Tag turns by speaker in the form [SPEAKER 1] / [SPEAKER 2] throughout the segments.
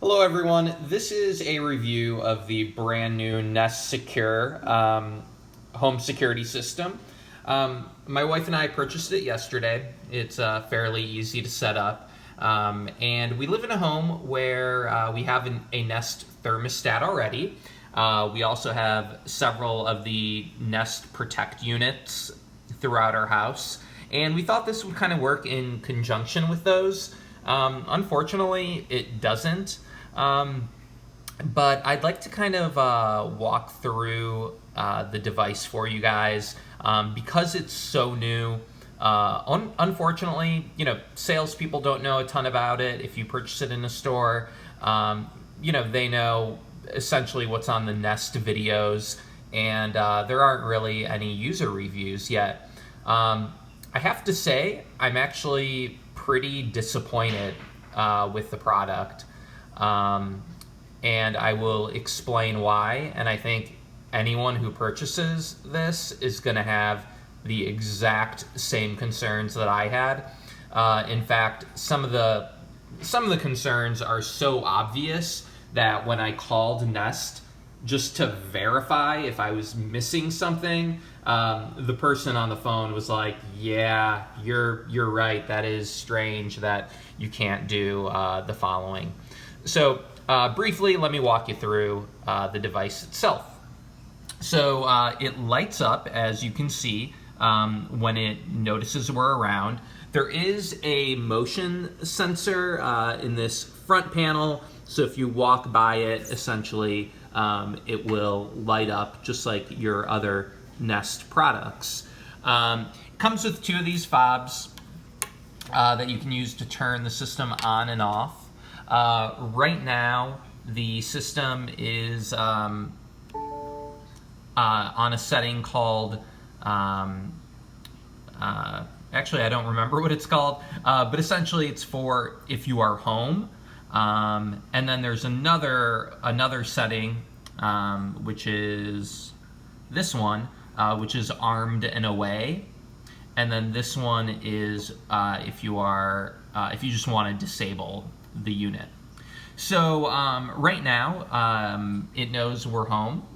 [SPEAKER 1] Hello everyone, this is a review of the brand new Nest Secure home security system. My wife and I purchased it yesterday. It's fairly easy to set up. And we live in a home where we have a Nest thermostat already. We also have several of the Nest Protect units throughout our house. And we thought this would kind of work in conjunction with those. Unfortunately, it doesn't. But I'd like to kind of walk through the device for you guys because it's so new. Unfortunately, salespeople don't know a ton about it. If you purchase it in a store, they know essentially what's on the Nest videos, and there aren't really any user reviews yet. I have to say, I'm actually pretty disappointed with the product. And I will explain why, and I think anyone who purchases this is going to have the exact same concerns that I had. In fact, some of the concerns are so obvious that when I called Nest just to verify if I was missing something, the person on the phone was like, "Yeah, you're right. That is strange that you can't do the following." So briefly, let me walk you through the device itself. So it lights up, as you can see, when it notices we're around. There is a motion sensor in this front panel, so if you walk by it, essentially, it will light up just like your other Nest products. It comes with two of these fobs that you can use to turn the system on and off. Right now, the system is on a setting called, actually I don't remember what it's called, but essentially it's for if you are home. And then there's another setting, which is this one, which is armed and away. And then this one is if you just want to disable the unit. So right now it knows we're home,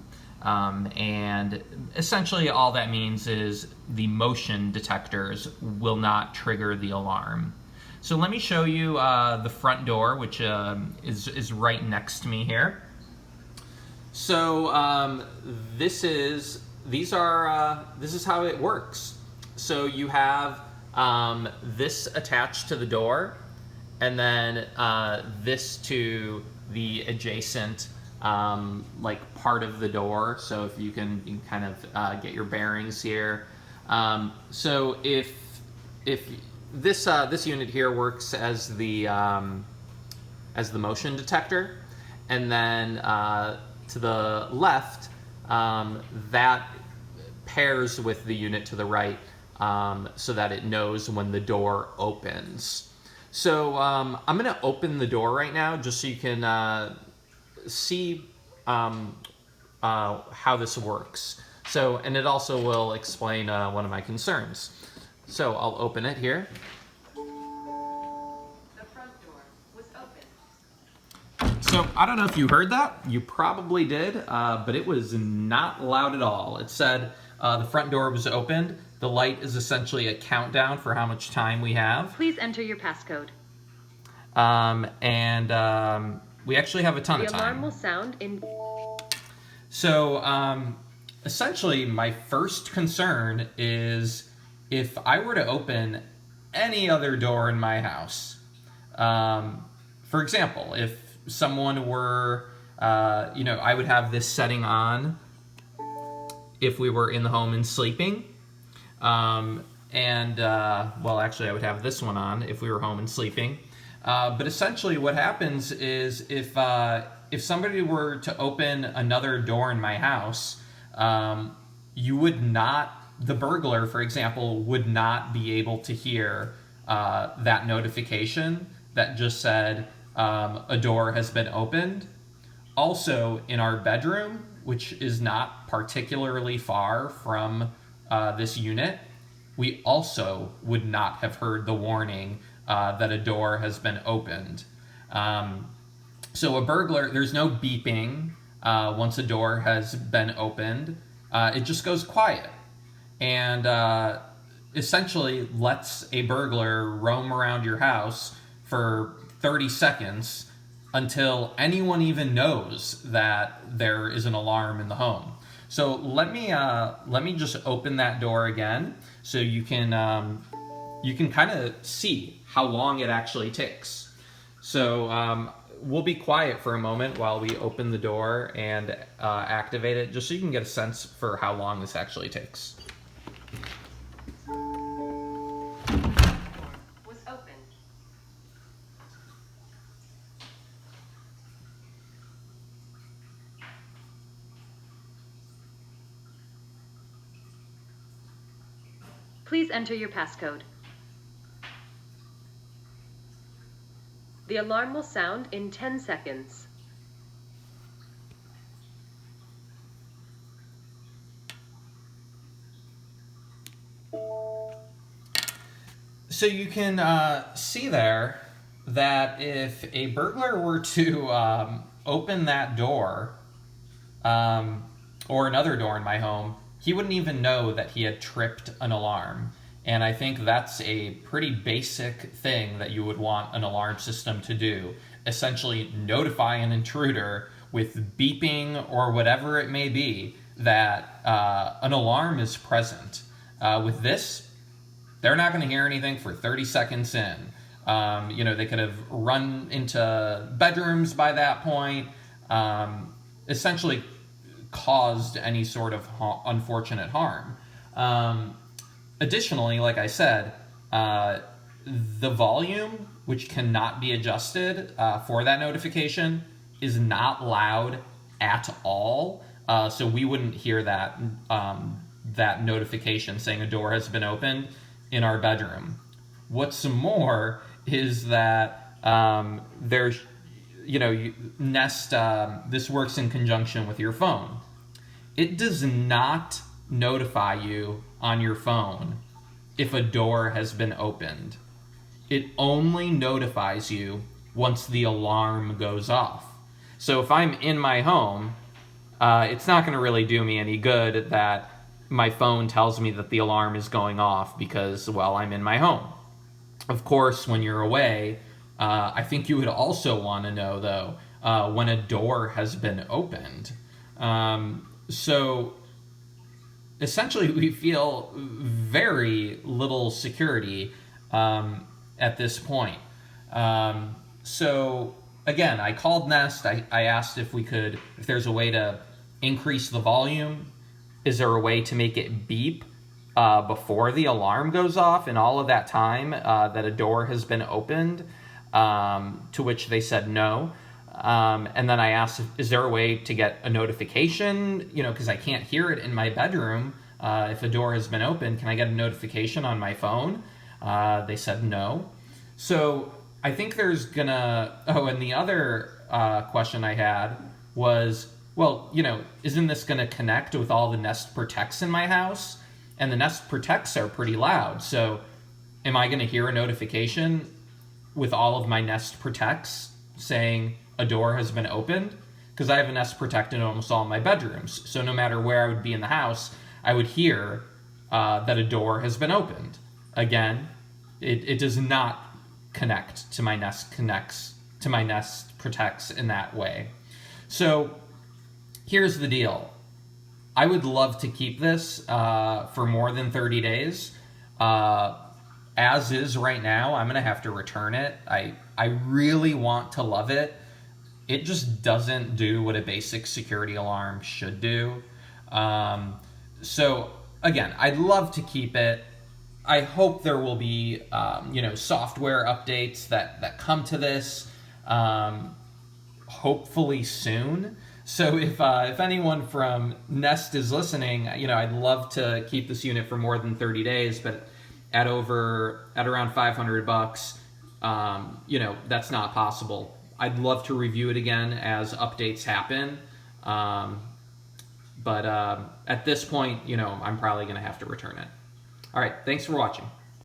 [SPEAKER 1] and essentially all that means is the motion detectors will not trigger the alarm. So let me show you the front door, which is right next to me here. So this is how it works. So you have this attached to the door, and then this to the adjacent part of the door. So if you can kind of get your bearings here. So if this unit here works as the motion detector, and then to the left, that pairs with the unit to the right, so that it knows when the door opens. So I'm going to open the door right now just so you can see how this works. So, and it also will explain one of my concerns. So I'll open it here.
[SPEAKER 2] The front door was open.
[SPEAKER 1] So I don't know if you heard that. You probably did, but it was not loud at all. It said the front door was opened. The light is essentially a countdown for how much time we have.
[SPEAKER 2] Please enter your passcode.
[SPEAKER 1] We actually have a ton of time.
[SPEAKER 2] The alarm will sound in...
[SPEAKER 1] So essentially my first concern is if I were to open any other door in my house. For example, if someone were, I would have this setting on if we were in the home and sleeping. Well, actually I would have this one on if we were home and sleeping. But essentially what happens is if somebody were to open another door in my house, the burglar, for example, would not be able to hear that notification that just said a door has been opened. Also, in our bedroom, which is not particularly far from this unit, we also would not have heard the warning that a door has been opened. So a burglar, there's no beeping once a door has been opened. It just goes quiet and essentially lets a burglar roam around your house for 30 seconds until anyone even knows that there is an alarm in the home. So let me just open that door again so you can kind of see how long it actually takes. So we'll be quiet for a moment while we open the door and activate it, just so you can get a sense for how long this actually takes.
[SPEAKER 2] Was opened. Please enter your passcode. The alarm will sound in 10 seconds.
[SPEAKER 1] So you can see there that if a burglar were to open that door, or another door in my home, he wouldn't even know that he had tripped an alarm. And I think that's a pretty basic thing that you would want an alarm system to do. Essentially notify an intruder with beeping or whatever it may be that an alarm is present. With this, they're not going to hear anything for 30 seconds in. They could have run into bedrooms by that point, essentially caused any sort of unfortunate harm. Additionally, like I said, the volume, which cannot be adjusted for that notification, is not loud at all. So we wouldn't hear that notification saying a door has been opened in our bedroom. What's more is that there's, Nest, this works in conjunction with your phone. It does not notify you on your phone if a door has been opened. It only notifies you once the alarm goes off. So if I'm in my home, it's not going to really do me any good that my phone tells me that the alarm is going off because, well, I'm in my home. Of course, when you're away, I think you would also want to know, though, when a door has been opened. So essentially, we feel very little security at this point. So again, I called Nest. I asked if there's a way to increase the volume. Is there a way to make it beep before the alarm goes off in all of that time that a door has been opened? To which they said no. And then I asked, is there a way to get a notification? Because I can't hear it in my bedroom. If a door has been opened, can I get a notification on my phone? They said no. So I think there's gonna... Oh, and the other question I had was, well, isn't this gonna connect with all the Nest Protects in my house? And the Nest Protects are pretty loud. So am I gonna hear a notification with all of my Nest Protects saying a door has been opened? Because I have a Nest Protect in almost all my bedrooms. So no matter where I would be in the house, I would hear that a door has been opened. Again, it does not connect to my Nest Protects in that way. So here's the deal. I would love to keep this for more than 30 days. As is right now, I'm going to have to return it. I really want to love it. It just doesn't do what a basic security alarm should do. So again, I'd love to keep it. I hope there will be, software updates that come to this, hopefully soon. So if anyone from Nest is listening, I'd love to keep this unit for more than 30 days, but at around $500, that's not possible. I'd love to review it again as updates happen. But at this point, I'm probably going to have to return it. All right, thanks for watching.